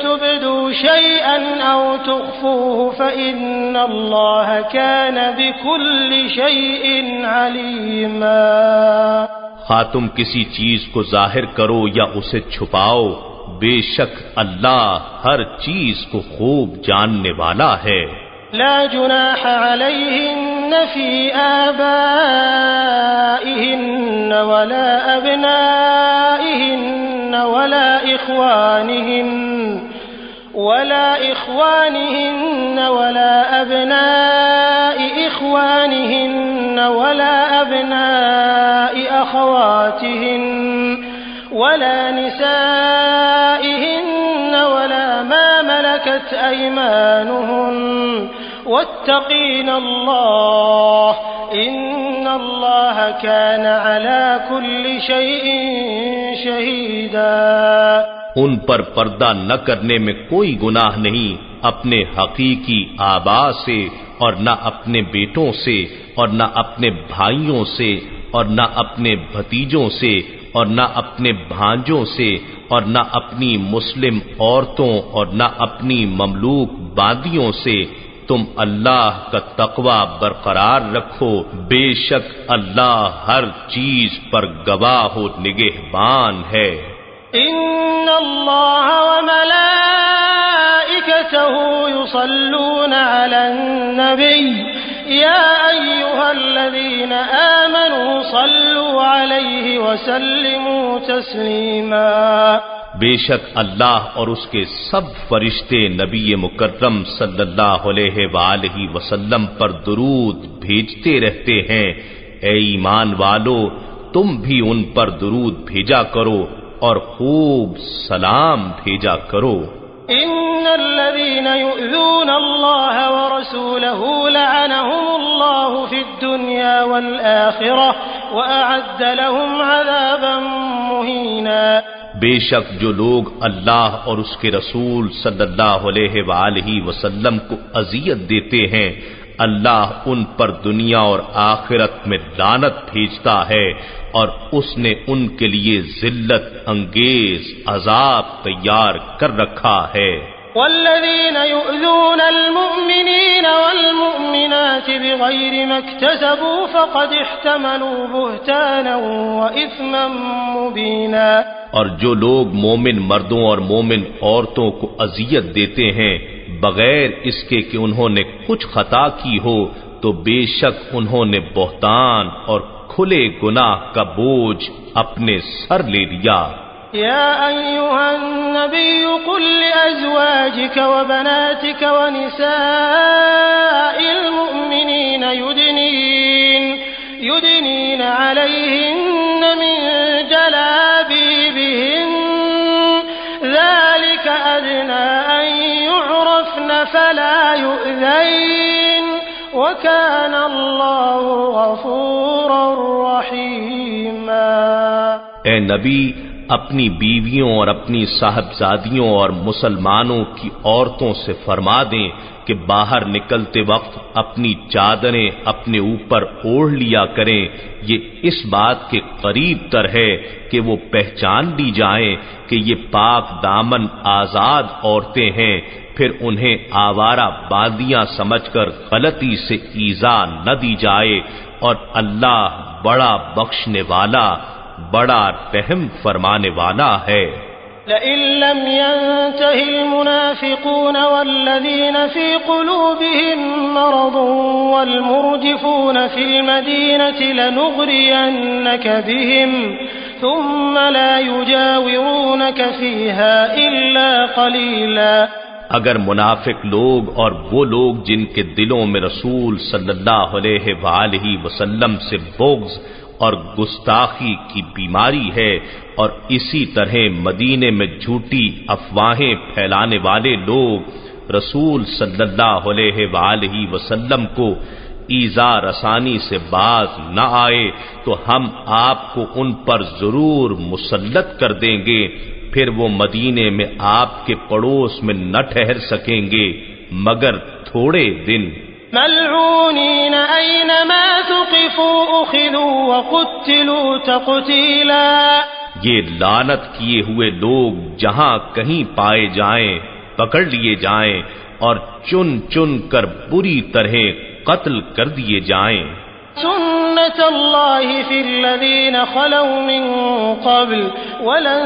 تبدوا شيئا أو تخفوه فإن الله كان بكل شيء عليما۔ خواہ تم کسی چیز کو ظاہر کرو یا اسے چھپاؤ، بے شک اللہ ہر چیز کو خوب جاننے والا ہے۔ لا جناح عليهن في آبائهن ولا أبنائهن ولا إخوانهن ولا أبناء إخوانهن ولا أبناء أخواتهن ولا نسائهن ولا ما ملكت أيمانهن واتقين الله إن الله كان على كل شيء شهيدا۔ ان پر پردہ نہ کرنے میں کوئی گناہ نہیں، اپنے حقیقی آبا سے اور نہ اپنے بیٹوں سے اور نہ اپنے بھائیوں سے اور نہ اپنے بھتیجوں سے اور نہ اپنے بھانجوں سے اور نہ اپنی مسلم عورتوں اور نہ اپنی مملوک باندیوں سے۔ تم اللہ کا تقوی برقرار رکھو، بے شک اللہ ہر چیز پر گواہ و نگہبان ہے۔ ان اللہ وملائکته يصلون على النبي يا أيها الذين آمنوا صلوا عليه وسلموا تسليما۔ بے شک اللہ اور اس کے سب فرشتے نبی مکرم صلی اللہ علیہ وآلہ وسلم پر درود بھیجتے رہتے ہیں۔ اے ایمان والو، تم بھی ان پر درود بھیجا کرو اور خوب سلام بھیجا کرو۔ ان الذين يؤذون الله ورسوله لعنهم الله في الدنيا والآخرة وأعد لهم عذابا مهينا۔ بے شک جو لوگ اللہ اور اس کے رسول صلی اللہ علیہ وآلہ وسلم کو اذیت دیتے ہیں، اللہ ان پر دنیا اور آخرت میں لعنت بھیجتا ہے، اور اس نے ان کے لیے ذلت انگیز عذاب تیار کر رکھا ہے۔ والذين يؤذون المؤمنين والمؤمنات بغير ما اكتسبوا فقد احتملوا بهتانا وإثما مبينا۔ اور جو لوگ مومن مردوں اور مومن عورتوں کو اذیت دیتے ہیں بغیر اس کے کہ انہوں نے کچھ خطا کی ہو، تو بے شک انہوں نے بہتان اور کھلے گناہ کا بوجھ اپنے سر لے لیا۔ یا ایھا النبی قل لأزواجک وبناتک ونساء المؤمنین یدنین علیہن من جلابیبہن ذلك أدنى أن يعرفن فلا يؤذين وكان الله غفورا رحيما۔ اے نبی، اپنی بیویوں اور اپنی صاحبزادیوں اور مسلمانوں کی عورتوں سے فرما دیں کہ باہر نکلتے وقت اپنی چادریں اپنے اوپر اوڑھ لیا کریں، یہ اس بات کے قریب تر ہے کہ وہ پہچان لی جائیں کہ یہ پاک دامن آزاد عورتیں ہیں، پھر انہیں آوارہ باندیاں سمجھ کر غلطی سے ایذا نہ دی جائے، اور اللہ بڑا بخشنے والا، بڑا رحم فرمانے والا ہے۔ لئن لم ينته المنافقون والذين في قلوبهم مرض والمرجفون في المدينة لنغرينك بهم ثم لا يجاورونك فيها إلا قليلا۔ اگر منافق لوگ اور وہ لوگ جن کے دلوں میں رسول صلی اللہ علیہ وآلہ وسلم سے بغض اور گستاخی کی بیماری ہے، اور اسی طرح مدینے میں جھوٹی افواہیں پھیلانے والے لوگ رسول صلی اللہ علیہ وآلہ وسلم کو ایذا رسانی سے باز نہ آئے تو ہم آپ کو ان پر ضرور مسلط کر دیں گے، پھر وہ مدینے میں آپ کے پڑوس میں نہ ٹھہر سکیں گے مگر تھوڑے دن۔ ملعونین اینما ثقفوا اخذوا وقتلوا تقتیلا، یہ لعنت کیے ہوئے لوگ جہاں کہیں پائے جائیں پکڑ لیے جائیں اور چن چن کر بری طرح قتل کر دیے جائیں۔ سنت اللہ فی الذین خلوا من قبل ولن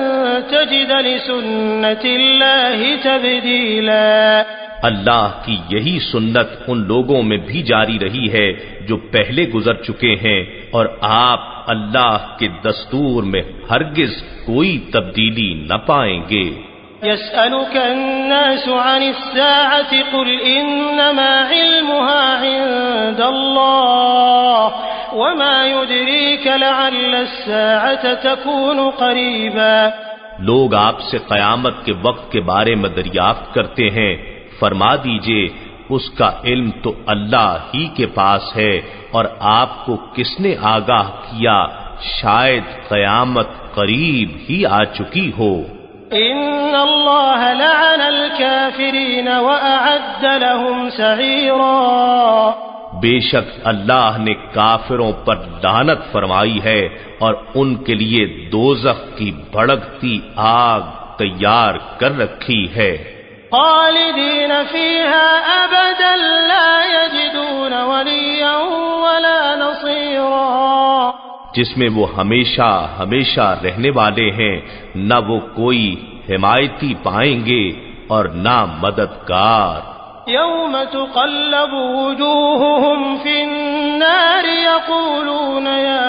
تجد لسنت اللہ تبدیلا، اللہ کی یہی سنت ان لوگوں میں بھی جاری رہی ہے جو پہلے گزر چکے ہیں، اور آپ اللہ کے دستور میں ہرگز کوئی تبدیلی نہ پائیں گے۔ يسألك الناس عن الساعة قل إنما علمها عند الله وما يدريك لعل الساعة تكون قريبا۔ لوگ آپ سے قیامت کے وقت کے بارے میں دریافت کرتے ہیں، فرما دیجئے اس کا علم تو اللہ ہی کے پاس ہے، اور آپ کو کس نے آگاہ کیا شاید قیامت قریب ہی آ چکی ہو۔ ان اللہ لعن الکافرین واعد لهم سعیرا، بے شک اللہ نے کافروں پر لعنت فرمائی ہے اور ان کے لیے دوزخ کی بھڑکتی آگ تیار کر رکھی ہے۔ خالدین فیہا ابدا لا یجدون ولیا ولا نصیرا، جس میں وہ ہمیشہ ہمیشہ رہنے والے ہیں، نہ وہ کوئی حمایتی پائیں گے اور نہ مددگار۔ یوم تقلب وجوہہم فی النار یقولون یا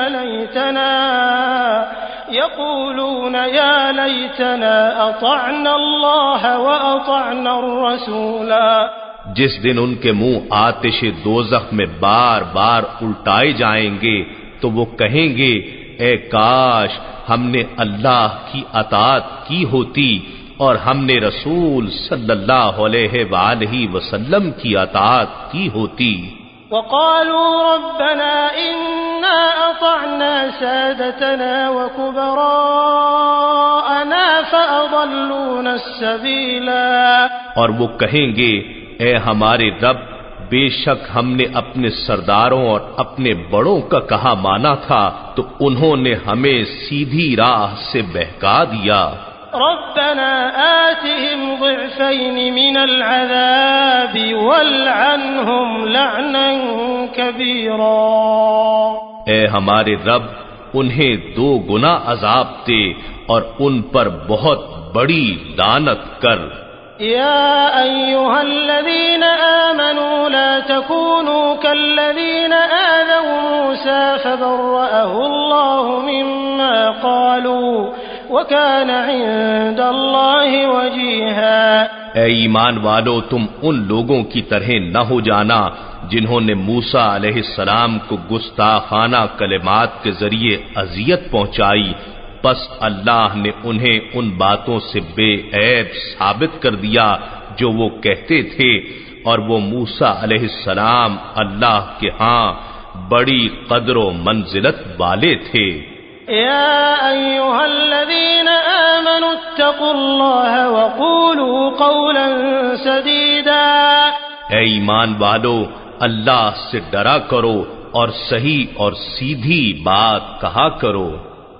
لیتنا اطعنا اللہ واطعنا الرسولا، جس دن ان کے منہ آتش دوزخ میں بار بار الٹائے جائیں گے تو وہ کہیں گے اے کاش ہم نے اللہ کی اطاعت کی ہوتی اور ہم نے رسول صلی اللہ علیہ وآلہ وسلم کی اطاعت کی ہوتی۔ وقالوا ربنا إنا أطعنا سادتنا وكبراءنا فأضلونا السبيلا، اور وہ کہیں گے اے ہمارے رب، بے شک ہم نے اپنے سرداروں اور اپنے بڑوں کا کہا مانا تھا تو انہوں نے ہمیں سیدھی راہ سے بہکا دیا۔ ربنا آتهم ضعفين من العذاب والعنهم لعنا كبيرا، اے ہمارے رب انہیں 2 گنا عذاب دے اور ان پر بہت بڑی لعنت کر۔ يا أيها الذين آمنوا لا تكونوا كالذين آذوا موسى فبرأه الله مما قالوا وكان عند الله وجيها۔ اے ایمان والو، تم ان لوگوں کی طرح نہ ہو جانا جنہوں نے موسیٰ علیہ السلام کو گستاخانہ کلمات کے ذریعے اذیت پہنچائی، پس اللہ نے انہیں ان باتوں سے بے عیب ثابت کر دیا جو وہ کہتے تھے، اور وہ موسیٰ علیہ السلام اللہ کے ہاں بڑی قدر و منزلت والے تھے۔ یا ایھا الذین آمنوا اتقوا اللہ وقولوا قولا سدیدا، اے ایمان والو اللہ سے ڈرا کرو اور صحیح اور سیدھی بات کہا کرو۔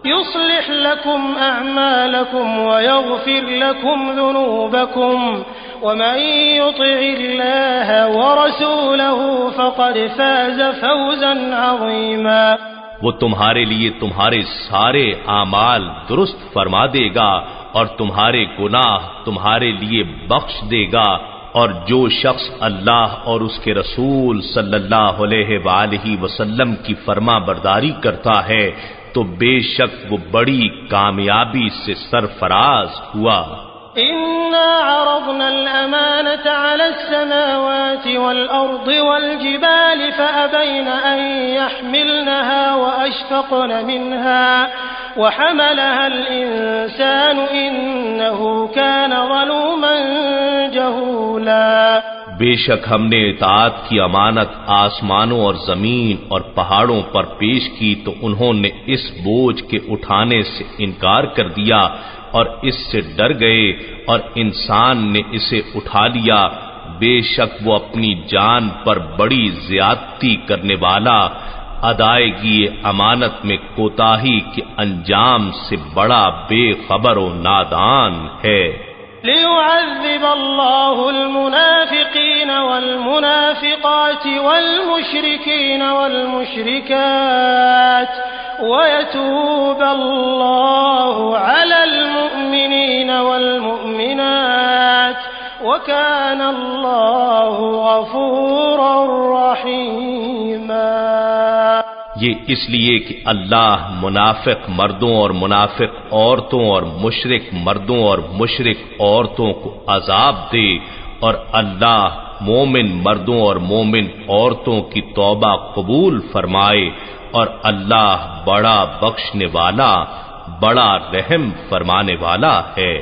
يصلح لكم أعمالكم ويغفر لكم ذنوبكم ومن يطع الله ورسوله فقد فاز فوزا عظيما۔ وہ تمہارے لیے تمہارے سارے اعمال درست فرما دے گا اور تمہارے گناہ تمہارے لیے بخش دے گا، اور جو شخص اللہ اور اس کے رسول صلی اللہ علیہ وآلہ وسلم کی فرما برداری کرتا ہے تو بے شک وہ بڑی کامیابی سے سرفراز ہوا۔ إنا عرضنا الأمانة على السماوات والأرض والجبال فأبين أن يحملنها وأشفقن منها وحملها الإنسان إنه كان ظلوما جهولا۔ بے شک ہم نے اطاعت کی امانت آسمانوں اور زمین اور پہاڑوں پر پیش کی تو انہوں نے اس بوجھ کے اٹھانے سے انکار کر دیا اور اس سے ڈر گئے، اور انسان نے اسے اٹھا لیا، بے شک وہ اپنی جان پر بڑی زیادتی کرنے والا، ادائیگی امانت میں کوتاہی کے انجام سے بڑا بے خبر و نادان ہے۔ ليعذب الله المنافقين والمنافقات والمشركين والمشركات ويتوب الله على المؤمنين والمؤمنات وكان الله غفورا رحيما۔ یہ اس لیے کہ اللہ منافق مردوں اور منافق عورتوں اور مشرک مردوں اور مشرک عورتوں کو عذاب دے، اور اللہ مومن مردوں اور مومن عورتوں کی توبہ قبول فرمائے، اور اللہ بڑا بخشنے والا بڑا رحم فرمانے والا ہے۔